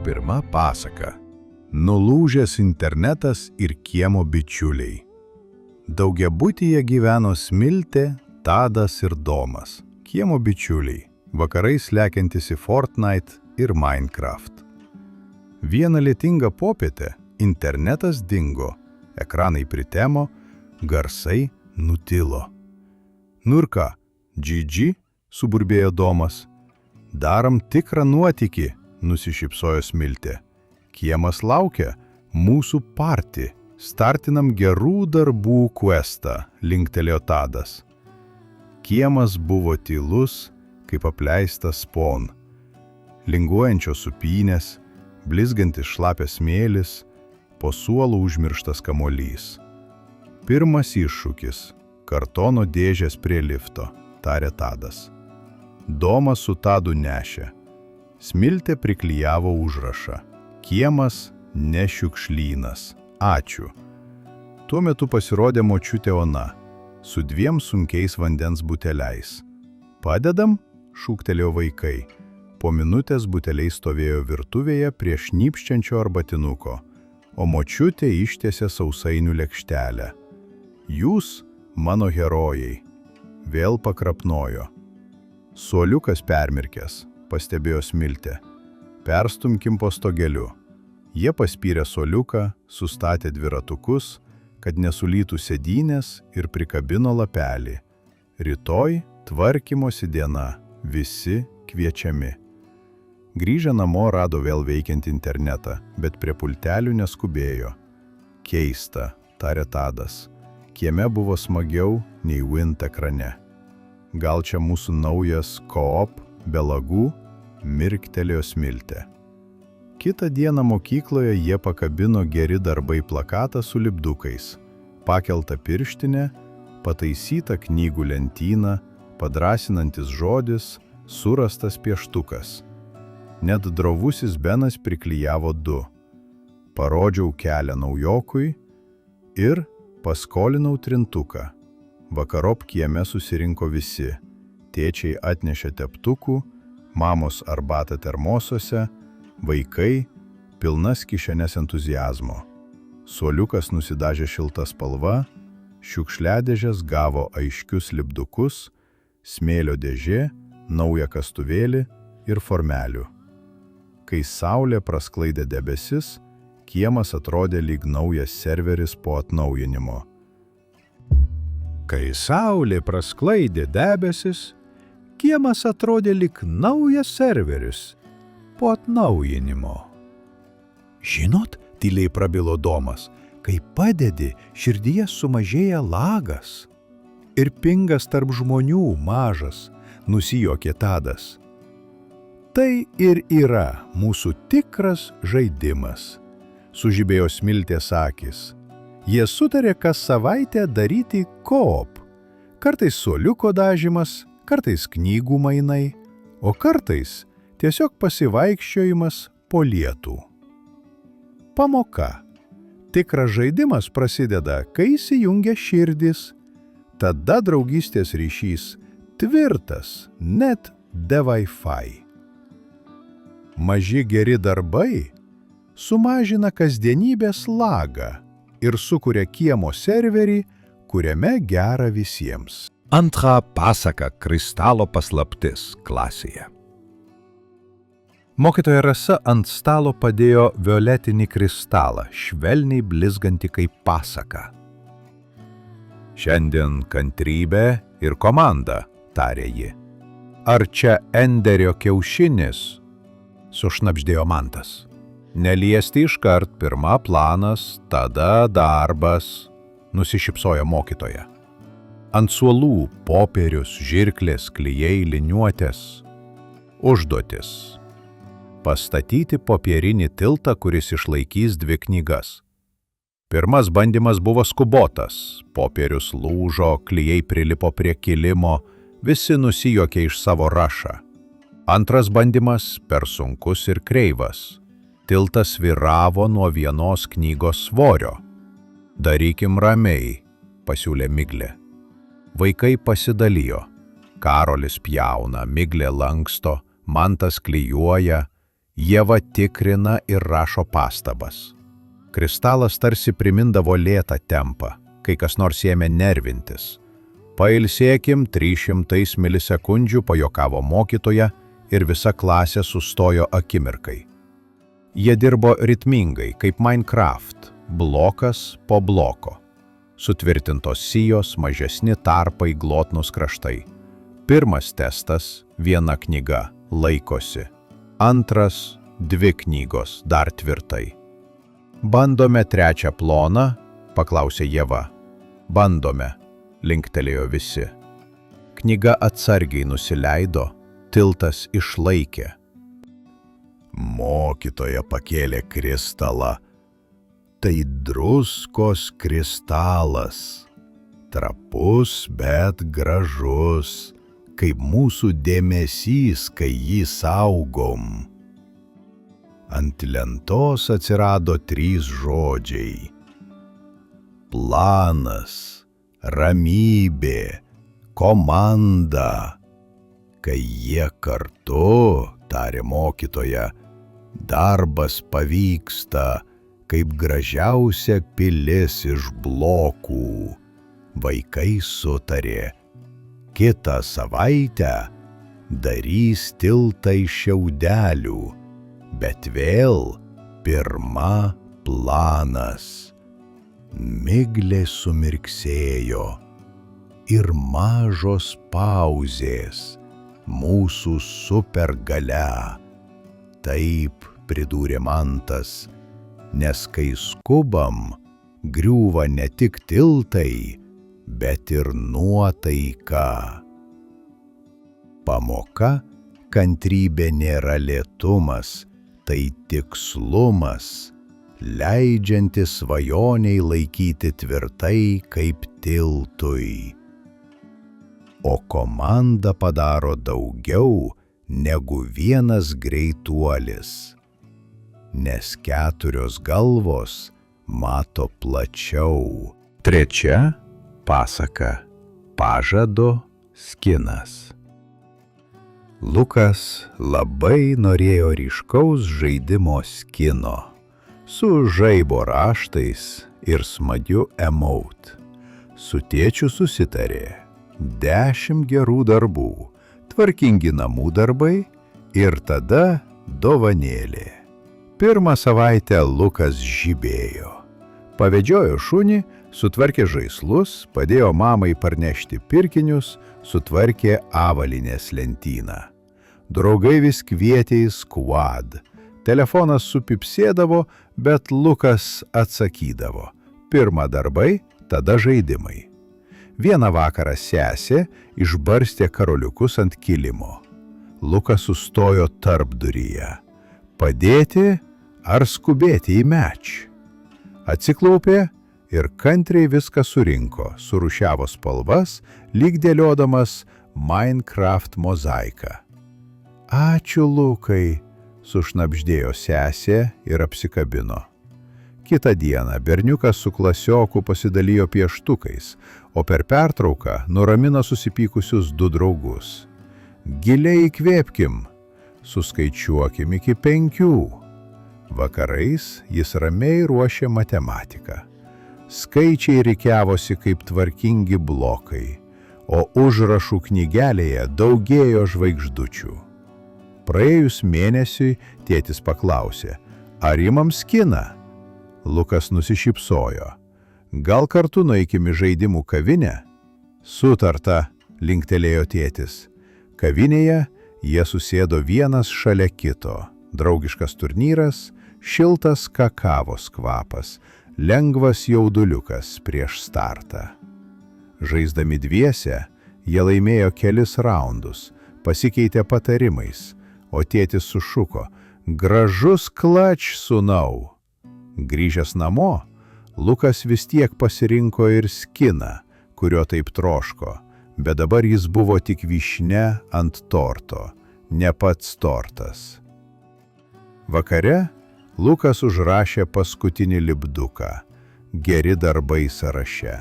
Pirma pasaka. Nulūžęs internetas ir kiemo bičiuliai. Daugiabutyje gyveno Smiltė, Tadas ir Domas. Kiemo bičiuliai, vakarais lekiantis į Fortnite ir Minecraft. Vieną lietingą popietę internetas dingo, ekranai pritemo, garsai nutilo. Nu ir ką, GG, suburbėjo Domas. Darom tikrą nuotykį, nusišypsojo Smiltė. Kiemas laukia, mūsų party. Startinam gerų darbų questą, linktelėjo Tadas. Kiemas buvo tylus, kaip apleistas Spawn. Linguojančios supynės, blizgantis šlapias smėlis, po suolų užmirštas kamuolys. Pirmas iššūkis – kartono dėžės prie lifto, tarė Tadas. Domas su Tadu nešė. Smiltė priklijavo užrašą. Kiemas ne šiukšlynas. Ačiū. Tuo metu pasirodė močiutė Ona su 2 sunkiais vandens buteliais. Padedam? Šūktelėjo vaikai. Po minutės buteliai stovėjo virtuvėje prie šnypščiančio arbatinuko, o močiutė ištiesė sausainių lėkštelę. Jūs, mano herojai, vėl pakrapnojo. Suoliukas permirkęs, pastebėjo Smiltė. Perstumkim po stogeliu. Jie paspyrė suoliuką, sustatė dviratukus, kad nesulytų sėdynės ir prikabino lapelį. Rytoj tvarkymosi diena, visi kviečiami. Grįžę namo rado vėl veikiant internetą, bet prie pultelių neskubėjo. Keista, tarė Tadas. Kieme buvo smagiau nei Wint ekrane. Gal čia mūsų naujas co-op be lagų, mirktelėjo Smiltė. Kitą dieną mokykloje jie pakabino geri darbai plakatą su lipdukais, pakeltą pirštinę, pataisytą knygų lentyną, padrasinantis žodis, surastas pieštukas. Net drovusis Benas priklijavo 2. Parodžiau kelią naujokui ir paskolinau trintuką. Vakarop kieme susirinko visi. Tėčiai atnešė teptukų, mamos arbatą termosuose, vaikai pilnas kišenės entuziazmo. Suoliukas nusidažė šilta spalva, šiukšliadėžės gavo aiškius lipdukus, smėlio dėžė, naują kastuvėlį ir formelių. Kai saulė prasklaidė debesis, kiemas atrodė lyg naujas serveris po atnaujinimo. Kai saulė prasklaidė debesis, kiemas atrodė lyg naujas serveris po atnaujinimo. Žinot, tyliai prabilo Domas, kai padedi, širdyje sumažėja lagas. Ir pingas tarp žmonių mažas, nusijuokė Tadas. Tai ir yra mūsų tikras žaidimas, sužibėjo Smiltės akis. Jie sutarė kas savaitę daryti co-op. Kartais suoliuko dažymas, kartais knygų mainai, o kartais tiesiog pasivaikščiojimas po lietų. Pamoka. Tikras žaidimas prasideda, kai įsijungia širdis. Tada draugystės ryšys tvirtas, net be Wi-Fi. Maži geri darbai sumažina kasdienybės lagą ir sukuria kiemo serverį, kuriame gera visiems. Antra pasaka kristalo paslaptis klasėje. Mokytoja Rasa ant stalo padėjo violetinį kristalą, švelniai blizgantį kaip pasaka. Šiandien kantrybė ir komanda, tarė ji. Ar čia Enderio kiaušinis? Sušnabždėjo Mantas. Neliesti iškart, pirma planas, tada darbas, nusišypsojo mokytoja. Ant suolų popierius, žirklės, klijai, liniuotės. Užduotis. Pastatyti popierinį tiltą, kuris išlaikys 2 knygas. Pirmas bandymas buvo skubotas. Popierius lūžo, klijai prilipo prie kilimo, visi nusijuokė iš savo rašą. Antras bandymas per sunkus ir kreivas. Tiltas sviravo nuo vienos knygos svorio. Darykim ramiai, pasiūlė Miglė. Vaikai pasidalijo. Karolis pjauna, Miglė lanksto, Mantas klijuoja, Ieva tikrina ir rašo pastabas. Kristalas tarsi primindavo lėtą tempą, kai kas nors ėmė nervintis. Pailsėkim 300 milisekundžių, pajokavo mokytoja ir visa klasė sustojo akimirkai. Jie dirbo ritmingai, kaip Minecraft, blokas po bloko. Sutvirtintos sijos, mažesni tarpai, glotnūs kraštai. Pirmas testas – viena knyga, laikosi. Antras – 2 knygos, dar tvirtai. Bandome trečią ploną, paklausė Ieva. Bandome, linktelėjo visi. Knyga atsargiai nusileido, tiltas išlaikė. Mokytoja pakėlė kristalą. Tai druskos kristalas. Trapus, bet gražus, kaip mūsų dėmesys, kai jį saugom. Ant lentos atsirado 3 žodžiai. Planas, ramybė, komanda. Kai jie kartu, tarė mokytoja, darbas pavyksta, kaip gražiausia pilis iš blokų. Vaikai sutarė, kitą savaitę darys tiltą iš šiaudelių, bet vėl pirma planas. Miglė sumirksėjo ir mažos pauzės mūsų supergalia. Taip, pridūrė Mantas, nes kai skubam, griūva ne tik tiltai, bet ir nuotaika. Pamoka – kantrybė nėra lėtumas, tai tikslumas, leidžiantis svajoniai laikyti tvirtai kaip tiltui. O komanda padaro daugiau negu vienas greituolis, nes 4 galvos mato plačiau. Trečia pasaka – pažado skinas. Lukas labai norėjo ryškaus žaidimo skino su žaibo raštais ir smagiu emote. Su tėčiu susitarė 10 gerų darbų, tvarkingi namų darbai ir tada dovanėlė. Pirmą savaitę Lukas žibėjo. Pavedžiojo šunį, sutvarkė žaislus, padėjo mamai parnešti pirkinius, sutvarkė avalynės lentyną. Draugai vis kvietė į squad. Telefonas supipsėdavo, bet Lukas atsakydavo. Pirma darbai, tada žaidimai. Vieną vakarą sesė išbarstė karoliukus ant kilimo. Lukas sustojo tarpduryje. Padėti ar skubėti į match? Atsiklaupė ir kantriai viską surinko, surūšiavo spalvas, lyg dėliodamas Minecraft mozaiką. Ačiū, Lukai, sušnabždėjo sesė ir apsikabino. Kitą dieną berniukas su klasioku pasidalijo pieštukais, o per pertrauką nuramino susipykusius 2 draugus. Giliai įkvėpkim, suskaičiuokim iki 5. Vakarais jis ramiai ruošė matematiką. Skaičiai rikiavosi kaip tvarkingi blokai, o užrašų knygelėje daugėjo žvaigždučių. Praėjus mėnesiui tėtis paklausė, ar imam skiną? Lukas nusišypsojo. Gal kartu nueikim į žaidimų kavinę? Sutarta, linktelėjo tėtis. Kavinėje jie susėdo vienas šalia kito. Draugiškas turnyras, šiltas kakavos kvapas, lengvas jauduliukas prieš startą. Žaisdami dviese, jie laimėjo kelis raundus, pasikeitė patarimais, o tėtis sušuko, gražus klač, sūnau. Grįžęs namo, Lukas vis tiek pasirinko ir skiną, kurio taip troško, bet dabar jis buvo tik vyšnia ant torto, ne pats tortas. Vakare Lukas užrašė paskutinį lipduką, geri darbai sąraše.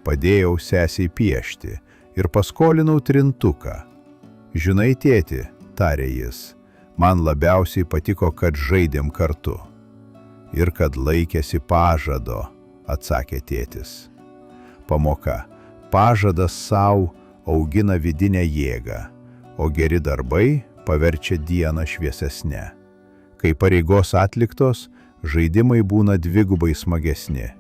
Padėjau sesiai piešti ir paskolinau trintuką. Žinai, tėti, tarė jis, Man labiausiai patiko, kad žaidėm kartu. Ir kad laikėsi pažado, atsakė tėtis. Pamoka. Pažadas savo augina vidinę jėgą, o geri darbai paverčia dieną šviesesnę. Kai pareigos atliktos, žaidimai būna dvigubai smagesni.